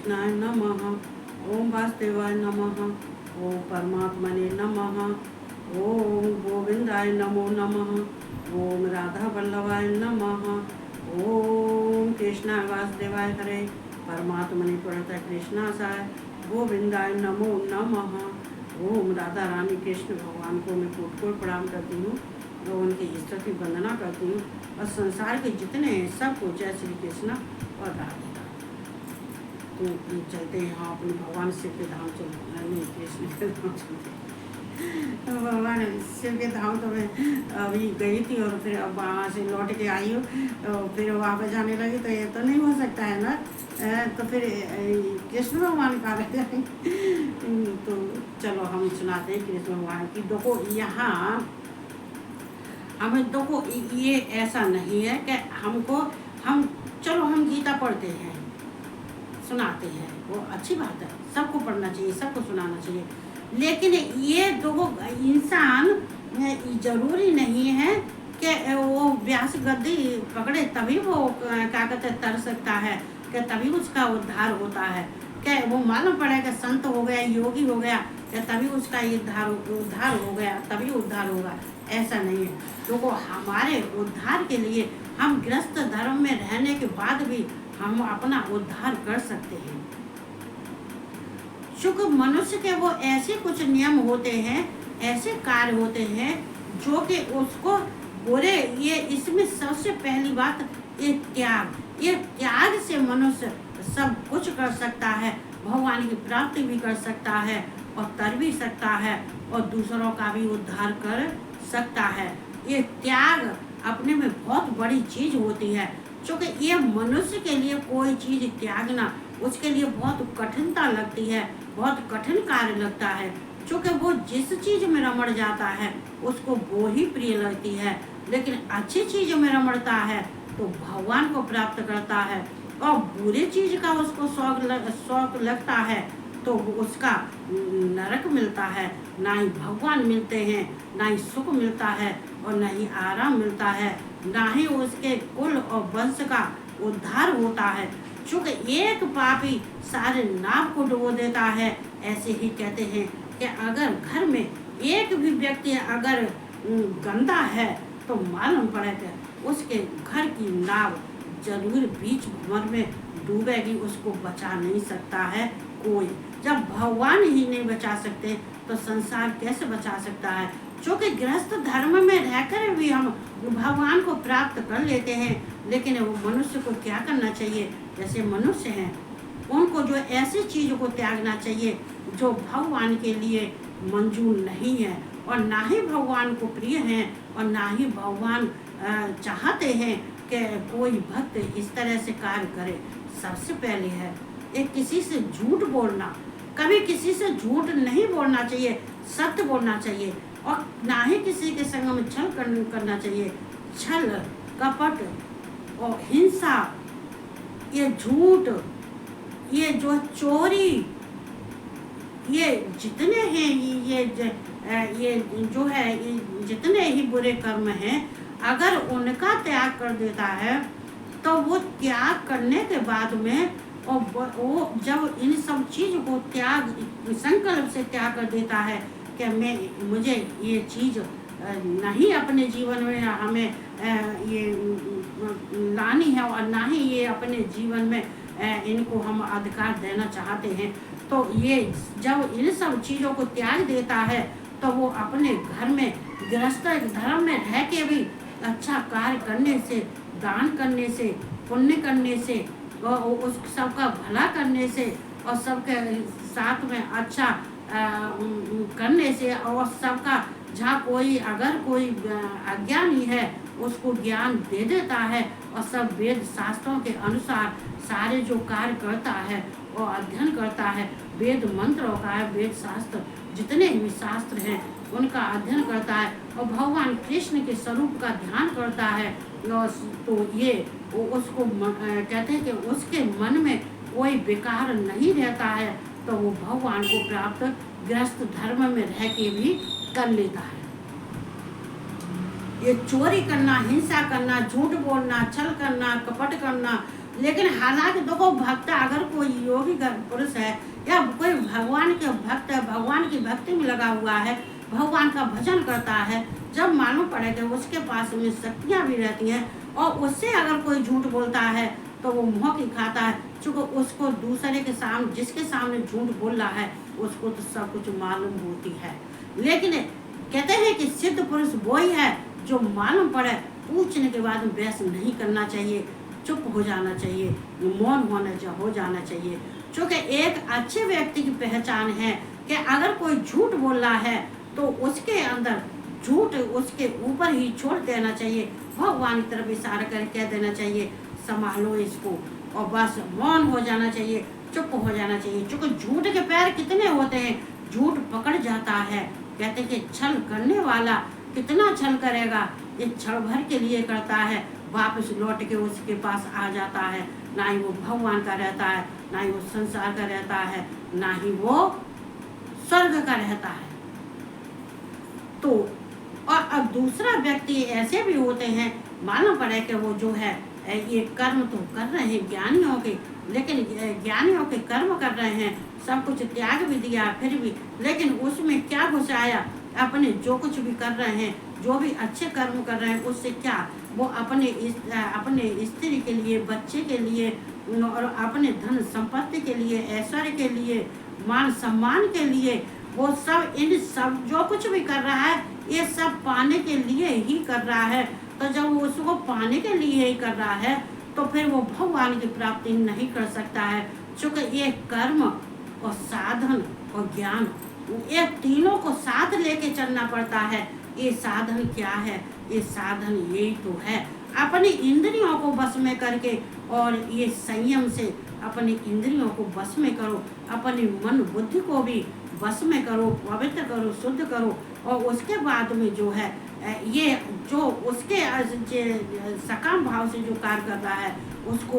कृष्णाय नमः। ओम वासुदेवाय नमः। ओम परमात्मने नमः। ओम गोविंदाय नमो नमः। ओम राधा वल्लभाय नमः। ओम कृष्णाय वासुदेवाय हरे परमात्मने प्रणतः कृष्णासाय गोविंदाय नमो नमः। ओम राधा रानी कृष्ण भगवान को मैं कोट प्रणाम करती हूँ और उनकी स्तुति वंदना करती हूँ और संसार के जितने हैं सबको जय श्री कृष्ण और राधे राधे। तो चलते हैं हाँ अपने भगवान शिव के धाम चलते नहीं कृष्ण के धाम चलते हैं। तो भगवान शिव के धाम तो मैं अभी गई थी और फिर अब वहाँ से लौट के आई हूँ तो फिर वापस जाने लगी तो ये तो नहीं हो सकता है ना। तो फिर कृष्ण भगवान कहाँ रह जाएंगे। तो चलो हम सुनाते हैं कृष्ण भगवान की। देखो यहाँ हमें देखो ये ऐसा नहीं है कि हम चलो हम गीता पढ़ते हैं सुनाते हैं वो अच्छी बात है, सबको पढ़ना चाहिए सबको सुनाना चाहिए, लेकिन ये दो इंसान जरूरी नहीं है कि वो व्यास गद्दी पकड़े तभी वो क्या कहते तर सकता है कि तभी उसका उद्धार होता है, क्या वो मालूम पड़े कि संत हो गया योगी हो गया कि तभी उसका उद्धार हो गया तभी उद्धार होगा, ऐसा नहीं है। तो हमारे उद्धार के लिए हम गृहस्थ धर्म में रहने के बाद भी हम अपना उद्धार कर सकते हैं। चूंकि मनुष्य के वो ऐसे कुछ नियम होते हैं ऐसे कार्य होते हैं जो कि उसको बुरे, ये इसमें सबसे पहली बात ये त्याग से मनुष्य सब कुछ कर सकता है, भगवान की प्राप्ति भी कर सकता है और तर भी सकता है और दूसरों का भी उद्धार कर सकता है। ये त्याग अपने में बहुत बड़ी चीज होती है, क्योंकि ये मनुष्य के लिए कोई चीज त्यागना उसके लिए बहुत कठिनता लगती है, बहुत कठिन कार्य लगता है, क्योंकि वो जिस चीज में रमण जाता है उसको वो ही प्रिय लगती है, लेकिन अच्छी चीज में रमणता है तो भगवान को प्राप्त करता है और बुरी चीज का उसको शौक लगता है तो उसका नरक मिलता है, ना ही भगवान मिलते हैं, ना ही सुख मिलता है और ना ही आराम मिलता है, ना ही उसके कुल और वंश का उद्धार होता है। चूँकि एक पापी सारे नाव को डुबो देता है, ऐसे ही कहते हैं कि अगर घर में एक भी व्यक्ति अगर गंदा है तो मालूम पड़ेगा उसके घर की नाव जरूर बीच भंवर में डूबेगी, उसको बचा नहीं सकता है कोई। जब भगवान ही नहीं बचा सकते तो संसार कैसे बचा सकता है। क्योंकि गृहस्थ धर्म में रहकर भी हम भगवान को प्राप्त कर लेते हैं, लेकिन वो मनुष्य को क्या करना चाहिए, जैसे मनुष्य हैं उनको जो ऐसी चीज़ को त्यागना चाहिए जो भगवान के लिए मंजूर नहीं है और ना ही भगवान को प्रिय हैं और ना ही भगवान चाहते हैं कि कोई भक्त इस तरह से कार्य करे। सबसे पहले है एक किसी से झूठ बोलना, कभी किसी से झूठ नहीं बोलना चाहिए, सत्य बोलना चाहिए और ना ही किसी के संग में छल करना चाहिए। छल कपट और हिंसा, ये झूठ, ये जो चोरी, ये जितने हैं ये जो है ये जितने ही बुरे कर्म हैं, अगर उनका त्याग कर देता है तो वो त्याग करने के बाद में और वो जब इन सब चीज़ को त्याग संकल्प से त्याग कर देता है कि मुझे ये चीज़ नहीं अपने जीवन में हमें ये लानी है और ना ही ये अपने जीवन में इनको हम अधिकार देना चाहते हैं, तो ये जब इन सब चीज़ों को त्याग देता है तो वो अपने घर में गृहस्थ धर्म में रह के भी अच्छा कार्य करने से, दान करने से, पुण्य करने से और उस सबका भला करने से और सबके साथ में अच्छा करने से और सबका जहाँ कोई अगर कोई अज्ञानी है उसको ज्ञान दे देता है और सब वेद शास्त्रों के अनुसार सारे जो कार्य करता है और अध्ययन करता है, वेद मंत्रों का है, वेद शास्त्र जितने भी शास्त्र हैं उनका अध्ययन करता है और भगवान कृष्ण के स्वरूप का ध्यान करता है, तो ये उसको कहते हैं कि उसके मन में कोई विकार नहीं रहता है, तो वो भगवान को प्राप्त गृहस्थ धर्म में रह के भी कर लेता है। ये चोरी करना, हिंसा करना, झूठ बोलना, छल करना, कपट करना, लेकिन हालांकि देखो भक्त अगर कोई योगी पुरुष है या कोई भगवान के भक्त है, भगवान की भक्ति में लगा हुआ है, भगवान का भजन करता है, जब मालूम पड़े कि उसके पास में शक्तियाँ भी रहती हैं और उससे अगर कोई झूठ बोलता है तो वो मुँह की खाता है, चूँकि उसको दूसरे के सामने जिसके सामने झूठ बोल रहा है उसको तो सब कुछ मालूम होती है। लेकिन कहते हैं कि सिद्ध पुरुष वो ही है जो मालूम पड़े पूछने के बाद बहस नहीं करना चाहिए, चुप हो जाना चाहिए, मौन हो जाना चाहिए। क्योंकि एक अच्छे व्यक्ति की पहचान है कि अगर कोई झूठ बोल रहा है तो उसके अंदर झूठ उसके ऊपर ही छोड़ देना चाहिए, भगवान की तरफ इशारा कर कह देना चाहिए संभालो इसको, और बस मौन हो जाना चाहिए, चुप हो जाना चाहिए। क्योंकि झूठ के पैर कितने होते हैं, झूठ पकड़ जाता है। कहते हैं कि छल करने वाला कितना छल करेगा, ये क्षण भर के लिए करता है, वापस लौट के उसके पास आ जाता है। ना ही वो भगवान का रहता है, ना ही वो संसार का रहता है, ना ही वो स्वर्ग का रहता है। तो और अब दूसरा व्यक्ति ऐसे भी होते हैं, मालूम पड़े कि वो जो है ये कर्म तो कर रहे हैं ज्ञानियों के, लेकिन ज्ञानियों के कर्म कर रहे हैं, सब कुछ त्याग भी दिया फिर भी, लेकिन उसमें क्या घुसाया, अपने जो कुछ भी कर रहे हैं, जो भी अच्छे कर्म कर रहे हैं, उससे क्या वो अपने स्त्री के लिए, बच्चे के लिए और अपने धन संपत्ति के लिए, ऐश्वर्य के लिए, मान सम्मान के लिए, वो सब इन सब जो कुछ भी कर रहा है ये सब पाने के लिए ही कर रहा है। तो जब वो उसको पाने के लिए ही कर रहा है तो फिर वो भगवान की प्राप्ति नहीं कर सकता है। क्योंकि ये कर्म और साधन और ज्ञान, ये तीनों को साथ लेके चलना पड़ता है। ये साधन क्या है, ये साधन यही तो है, अपनी इंद्रियों को बस में करके, और ये संयम से अपनी इंद्रियों को बस में करो, अपनी मन बुद्धि को भी बस में करो, पवित्र करो, शुद्ध करो, और उसके बाद में जो है ये जो उसके सकाम भाव से जो कार्य कर रहा है उसको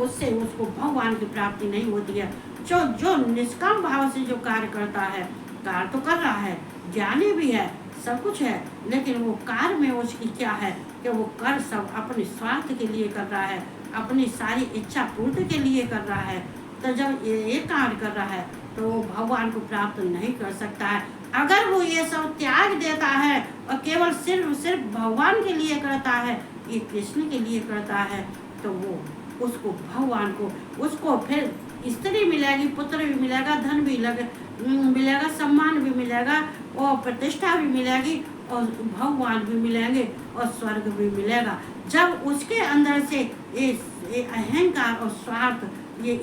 उससे उसको भगवान की प्राप्ति नहीं होती है। जो निष्काम भाव से जो कार्य करता है, कार्य तो कर रहा है, ज्ञानी भी है, सब कुछ है, लेकिन वो कार्य में उसकी क्या है कि वो कर सब अपने स्वार्थ के लिए कर रहा है, अपनी सारी इच्छा पूर्ति के लिए कर रहा है। तो जब ये कार्य कर रहा है तो वो भगवान को प्राप्त नहीं कर सकता है। अगर वो ये सब त्याग देता है और केवल सिर्फ भगवान के लिए करता है, ये कृष्ण के लिए करता है, तो वो उसको भगवान को उसको फिर स्त्री मिलेगी, पुत्र भी मिलेगा, धन भी मिलेगा, सम्मान भी मिलेगा और प्रतिष्ठा भी मिलेगी और भगवान भी मिलेंगे और स्वर्ग भी मिलेगा। जब उसके अंदर से ये अहंकार और स्वार्थ ये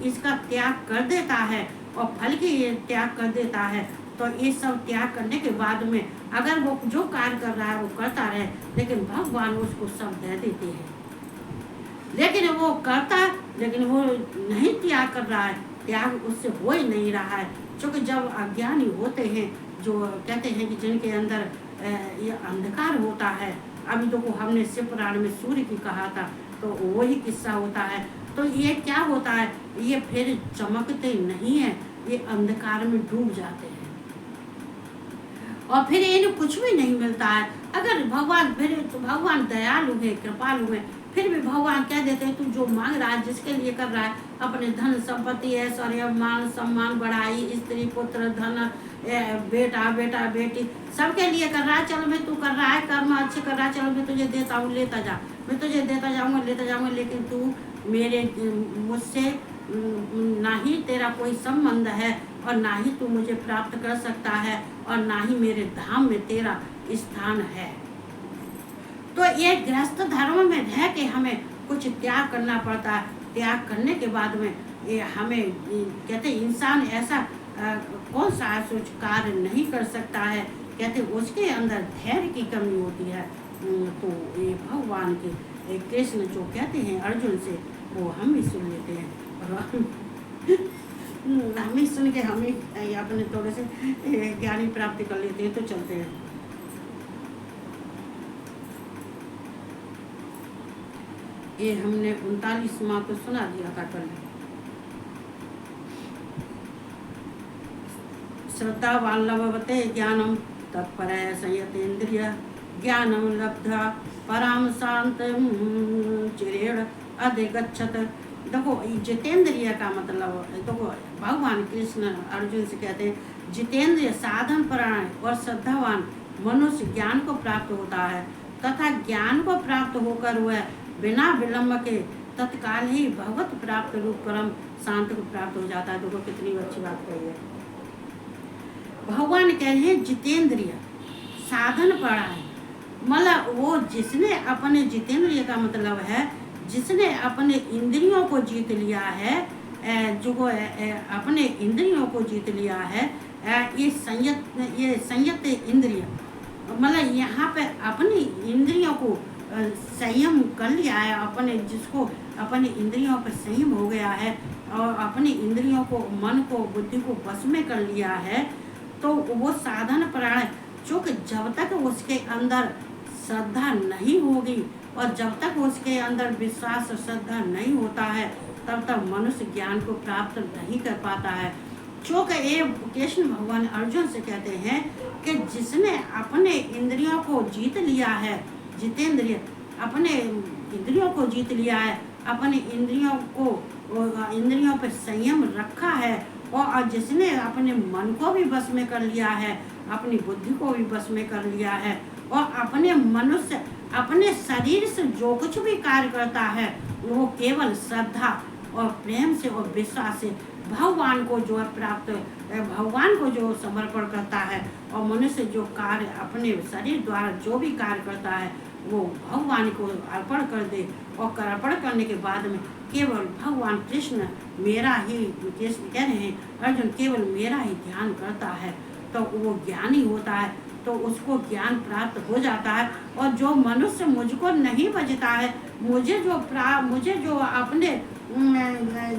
इसका त्याग कर देता है और फल की ये त्याग कर देता है, तो ये सब त्याग करने के बाद में अगर वो जो कार्य कर रहा है वो करता रहे, लेकिन भगवान उसको सब दे देते हैं। लेकिन वो करता, लेकिन वो नहीं त्याग कर रहा है, त्याग उससे हो ही नहीं रहा है। क्योंकि जब अज्ञानी होते हैं, जो कहते हैं कि जिनके अंदर ये अंधकार होता है, अभी तो हमने शिव पुराण में सूर्य की कहा था, तो वही किस्सा होता है। तो ये क्या होता है, ये फिर चमकते नहीं है, ये अंधकार में डूब जाते हैं और फिर इन्हें कुछ भी नहीं मिलता है। अगर भगवान फिर तो भगवान दयालु है, कृपालु है, फिर भी भगवान कह देते हैं तू जो मांग रहा है, जिसके लिए कर रहा है, अपने धन संपत्ति, ऐश्वर्य, मान सम्मान, बढ़ाई, स्त्री पुत्र, धन, बेटा बेटी, सबके लिए कर रहा है। चलो मैं तू कर रहा है, कर्म अच्छे कर रहा है, चलो मैं तुझे देता हूँ, लेता जा, मैं तुझे देता जाऊँगा, लेता जाऊँगा, लेकिन तू मुझसे ना ही तेरा कोई संबंध है और ना ही तू मुझे प्राप्त कर सकता है और ना ही मेरे धाम में तेरा स्थान है। तो ये गृहस्थ धर्म में रह के हमें कुछ त्याग करना पड़ता है। त्याग करने के बाद में ये हमें कहते इंसान ऐसा कौन सा सोच कार्य नहीं कर सकता है, कहते उसके अंदर धैर्य की कमी होती है। तो ये भगवान के कृष्ण जो कहते हैं अर्जुन से, वो हम भी सुन लेते हैं और हम ही सुन के हम ही अपने थोड़े से ज्ञानी प्राप्ति कर लेते हैं। तो चलते हैं। ये हमने 39वां को सुना दिया था कल। श्रद्धा वाल्लभते ज्ञानम तत्परः संयतेन्द्रिय ज्ञानम लब्ध्वा पराम शांतम चिरेण अधिगच्छत। देखो जितेंद्रिय का मतलब, देखो भगवान कृष्ण अर्जुन से कहते हैं जितेंद्रिय साधन परायण और श्रद्धावान मनुष्य ज्ञान को प्राप्त होता है तथा ज्ञान को प्राप्त होकर वह बिना विलंब के तत्काल ही भगवत प्राप्त रूप परम शांत को प्राप्त हो जाता है। देखो कितनी अच्छी बात कही है। भगवान कह रहे हैं जितेंद्रिय साधन परायण, मतलब वो जिसने अपने जितेंद्रिय का मतलब है जिसने अपने इंद्रियों को जीत लिया है, जो अपने इंद्रियों को जीत लिया है, ये संयत इंद्रिय, मतलब यहाँ पे अपनी इंद्रियों को संयम कर लिया है, अपने जिसको अपने इंद्रियों पर संयम हो गया है और अपनी इंद्रियों को मन को बुद्धि को वश में कर लिया है, तो वो साधन प्राण चूँकि जब तक उसके अंदर श्रद्धा नहीं होगी और जब तक उसके अंदर विश्वास श्रद्धा नहीं होता है तब तक मनुष्य ज्ञान को प्राप्त नहीं कर पाता है। चूँकि ये कृष्ण भगवान अर्जुन से कहते हैं कि जिसने अपने इंद्रियों को जीत लिया है, जितेंद्रिय अपने इंद्रियों को जीत लिया है, अपने इंद्रियों पर संयम रखा है और जिसने अपने मन को भी बस में कर लिया है, अपनी बुद्धि को भी बस में कर लिया है और अपने मनुष्य अपने शरीर से जो कुछ भी कार्य करता है वो केवल श्रद्धा और प्रेम से और विश्वास से भगवान को जो प्राप्त, भगवान को जो समर्पण करता है और मनुष्य जो कार्य अपने शरीर द्वारा जो भी कार्य करता है वो भगवान को अर्पण कर दे और अर्पण करने के बाद में केवल भगवान कृष्ण मेरा ही, कृष्ण कह रहे हैं अर्जुन केवल मेरा ही ध्यान करता है तो वो ज्ञानी होता है, तो उसको ज्ञान प्राप्त हो जाता है। और जो मनुष्य मुझको नहीं बचता है, मुझे जो अपने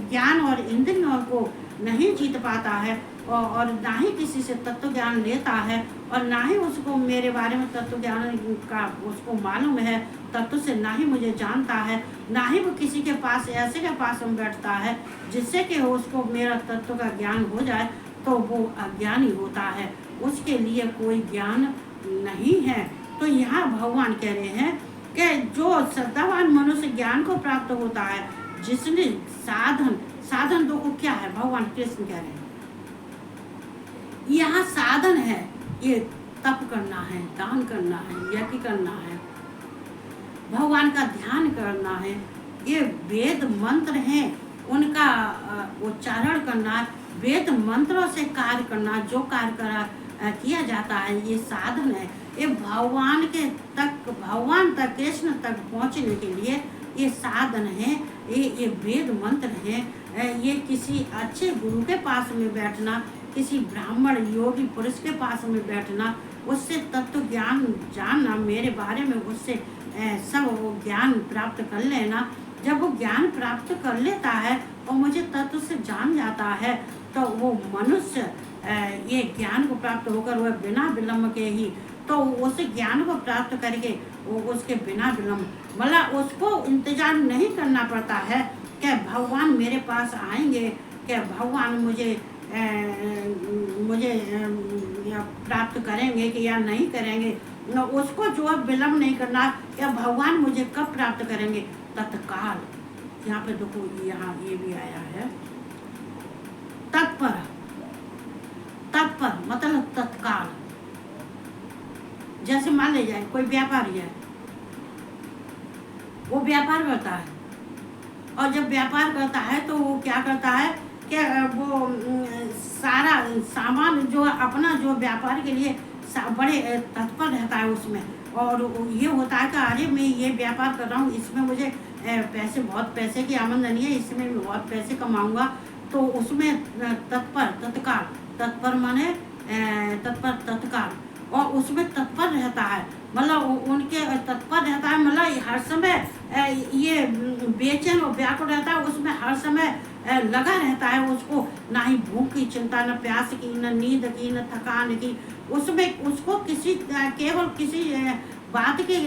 ज्ञान और इंद्रियों को नहीं जीत पाता है और ना ही किसी से तत्व ज्ञान लेता है और ना ही उसको मेरे बारे में तत्व ज्ञान का उसको मालूम है, तत्व से ना ही मुझे जानता है, ना ही वो किसी के पास ऐसे के पास में बैठता है जिससे कि उसको मेरा तत्व का ज्ञान हो जाए, तो वो अज्ञानी होता है, उसके लिए कोई ज्ञान नहीं है। तो यहाँ भगवान कह रहे हैं कि जो श्रद्धावान मनुष्य ज्ञान को प्राप्त होता है, जिसने साधन दो को क्या है, भगवान कृष्ण कह रहे हैं यहाँ साधन है, ये तप करना है, दान करना है, यज्ञ करना है, भगवान का ध्यान करना है, ये वेद मंत्र हैं उनका उच्चारण करना, वेद मंत्रों से कार्य करना, जो कार्य किया जाता है ये साधन है। ये भगवान तक कृष्ण तक पहुँचने के लिए ये साधन है, ये वेद मंत्र हैं। ये किसी अच्छे गुरु के पास में बैठना, किसी ब्राह्मण योगी पुरुष के पास में बैठना, उससे तत्व ज्ञान जानना, मेरे बारे में उससे सब वो ज्ञान प्राप्त कर लेना। जब वो ज्ञान प्राप्त कर लेता है और मुझे तत्व से जान जाता है तो वो मनुष्य ये ज्ञान को प्राप्त होकर वह बिना विलंब के ही, तो उस ज्ञान को प्राप्त करके वो उसके बिना विलंब, मतलब उसको इंतजार नहीं करना पड़ता है कि भगवान मेरे पास आएंगे, कि भगवान मुझे प्राप्त करेंगे कि या नहीं करेंगे, उसको जो विलंब नहीं करना कि भगवान मुझे कब प्राप्त करेंगे, तत्काल। यहाँ पे देखो यहाँ ये भी आया है तत्पर मतलब तत्काल। जैसे मान ले जाए कोई व्यापारी है, वो व्यापार करता है और जब व्यापार करता है तो वो क्या करता है कि वो सारा सामान जो अपना जो व्यापार के लिए बड़े तत्पर रहता है उसमें, और ये होता है कि अरे मैं ये व्यापार कर रहा हूँ, इसमें मुझे बहुत पैसे की आमदनी है, इसमें मैं बहुत पैसे कमाऊंगा, तो उसमें तत्पर माने तत्काल, और उसमें तत्पर रहता है, मतलब उनके तत्पर रहता है, मतलब हर समय ये बेचैन और व्याकुल रहता है, उसमें हर समय लगा रहता है, उसको ना ही भूख की चिंता, न प्यास की, न नींद की, न थकान की, उसमें उसको केवल किसी बात की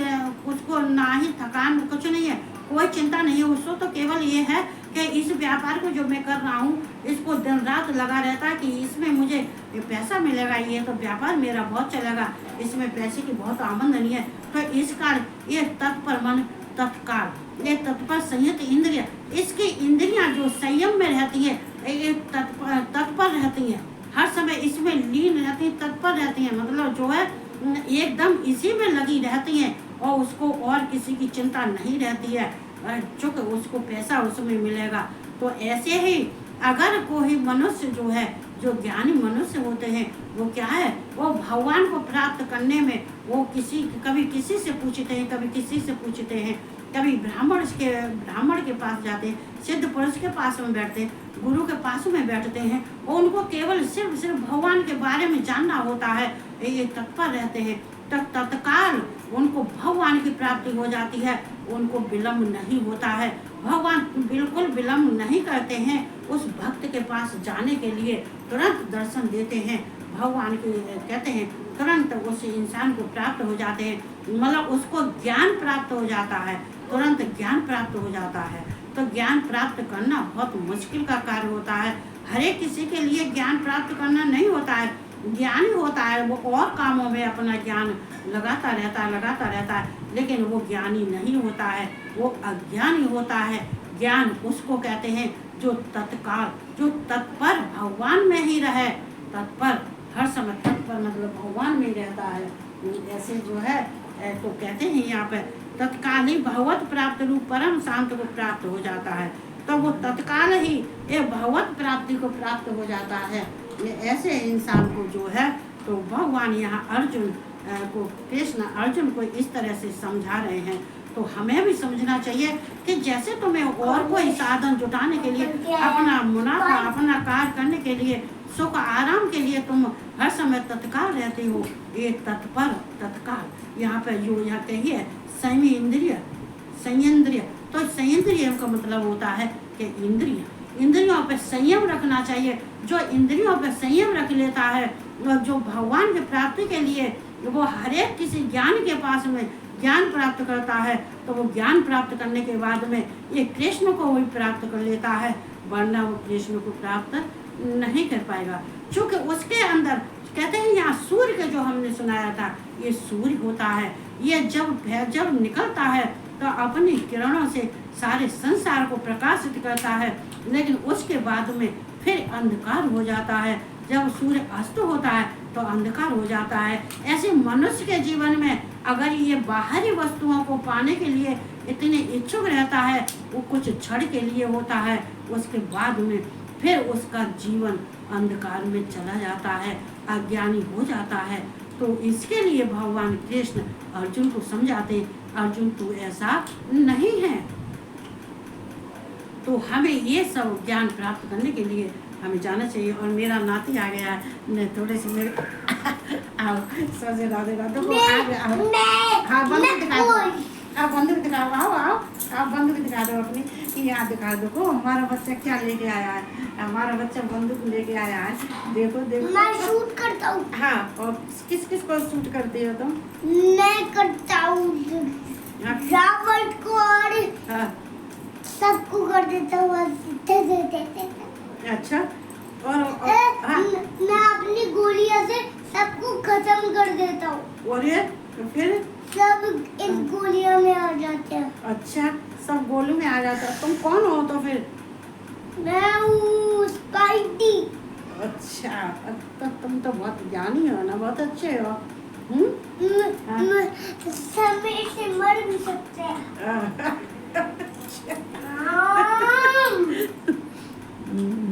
उसको ना ही थकान, कुछ नहीं है, कोई चिंता नहीं है उसको, तो केवल ये है कि इस व्यापार को जो मैं कर रहा हूँ इसको दिन रात लगा रहता है कि इसमें मुझे पैसा मिलेगा, ये तो व्यापार मेरा बहुत चलेगा, इसमें पैसे की बहुत आमदनी है, तो इस कारण ये तत्पर मन तत्काल, ये तत्पर संयत इंद्रिय, इसकी इंद्रियां जो संयम में रहती है, ये तत्पर रहती हैं, हर समय इसमें लीन रहती हैं, तत्पर रहती हैं, मतलब जो है एकदम इसी में लगी रहती हैं और उसको और किसी की चिंता नहीं रहती है, चूँकि उसको पैसा उसमें मिलेगा। तो ऐसे ही अगर कोई मनुष्य जो है, जो ज्ञानी मनुष्य होते हैं, वो क्या है, वो भगवान को प्राप्त करने में वो कभी किसी से पूछते हैं, कभी किसी से पूछते हैं, कभी ब्राह्मण के पास जाते हैं, सिद्ध पुरुष के पास में बैठते हैं, गुरु के पास में बैठते हैं और उनको केवल सिर्फ भगवान के बारे में जानना होता है, ये तत्पर रहते हैं, तत्काल उनको भगवान की प्राप्ति हो जाती है, उनको विलम्ब नहीं होता है। भगवान बिल्कुल विलम्ब नहीं करते हैं, उस भक्त के पास जाने के लिए तुरंत दर्शन देते हैं, भगवान के कहते हैं तुरंत उस इंसान को प्राप्त हो जाते हैं, मतलब उसको ज्ञान प्राप्त हो जाता है, तुरंत ज्ञान प्राप्त हो जाता है। तो ज्ञान प्राप्त करना बहुत मुश्किल का कार्य होता है, हर एक किसी के लिए ज्ञान प्राप्त करना नहीं होता है। ज्ञानी होता है वो और कामों में अपना ज्ञान लगाता रहता है, लेकिन वो ज्ञानी नहीं होता है, वो अज्ञानी होता है। ज्ञान उसको कहते हैं जो तत्काल, जो तत्पर भगवान में ही रहे, तत्पर हर समय तत्पर मतलब भगवान में रहता है। ऐसे जो है तो कहते हैं यहाँ पे तत्काल ही भगवत प्राप्त रूप परम शांत को प्राप्त हो जाता है, तो वो तत्काल ही ये भगवत प्राप्ति को प्राप्त हो जाता है। ये ऐसे इंसान को जो है तो भगवान यहाँ अर्जुन को, कृष्ण अर्जुन को इस तरह से समझा रहे हैं। तो हमें भी समझना चाहिए कि जैसे तुम्हें और कोई साधन जुटाने के लिए, अपना मुनाफा, अपना कार्य करने के लिए, सुख आराम के लिए तुम हर समय तत्काल रहते हो, ये तत्पर तत्काल यहाँ पे जो यहाँ कहिए संयंद्रिय, तो संयंद्रिय का मतलब होता है कि इंद्रियों पे संयम रखना चाहिए। जो इंद्रियों पे संयम रख लेता है, जो भगवान की प्राप्ति के लिए वो हर एक किसी ज्ञान के पास में ज्ञान प्राप्त करता है, तो वो ज्ञान प्राप्त करने के बाद में ये कृष्ण को भी प्राप्त कर लेता है, वरना वो कृष्ण को प्राप्त नहीं कर पाएगा, क्योंकि उसके अंदर कहते हैं यहाँ सूर्य का जो हमने सुनाया था, ये सूर्य होता है, ये जब निकलता है तो अपनी किरणों से सारे संसार को प्रकाशित करता है, लेकिन उसके बाद में फिर अंधकार हो जाता है। जब सूर्य अस्त होता है तो अंधकार हो जाता है। ऐसे मनुष्य के जीवन में अगर ये बाहरी वस्तुओं को पाने के लिए इतने इच्छुक रहता है, वो कुछ क्षण के लिए होता है, उसके बाद में फिर उसका जीवन अंधकार में चला जाता है, अज्ञानी हो जाता है। तो इसके लिए भगवान कृष्ण अर्जुन को समझाते, अर्जुन तू ऐसा नहीं है। तो हमें ये सब ज्ञान प्राप्त करने के लिए हमें जाना चाहिए। और मेरा नाती आ गया है, थोड़े से मेरे आओ सोचे राधे राधे को आ गया। हाँ बंदूक दिखा दो, आप बंदूक दिखाओ, आओ आप बंदूक दिखा दो अपनी, कि यहाँ दिखा दो को हमारा बच्चा क्या लेके आया है। हमारा बच्चा बंदूक लेके आया है, देखो देखो। मैं शूट करता हूँ। हाँ, और किस किस को शूट करते हो तुम? मैं करता हूँ रावण को और सबको कर देता हूँ। अच्छा, और हाँ। मैं अपनी गोलियां से सबको खत्म कर देता हूँ। और ये फिर सब इस गोलियों में आ जाते हैं। अच्छा, सब गोली में आ जाता है। तुम कौन हो तो फिर? मैं हूँ स्पाइडी। अच्छा, तो तुम तो बहुत ज्ञानी हो ना, बहुत अच्छे हो। समय से मर भी सकते हैं।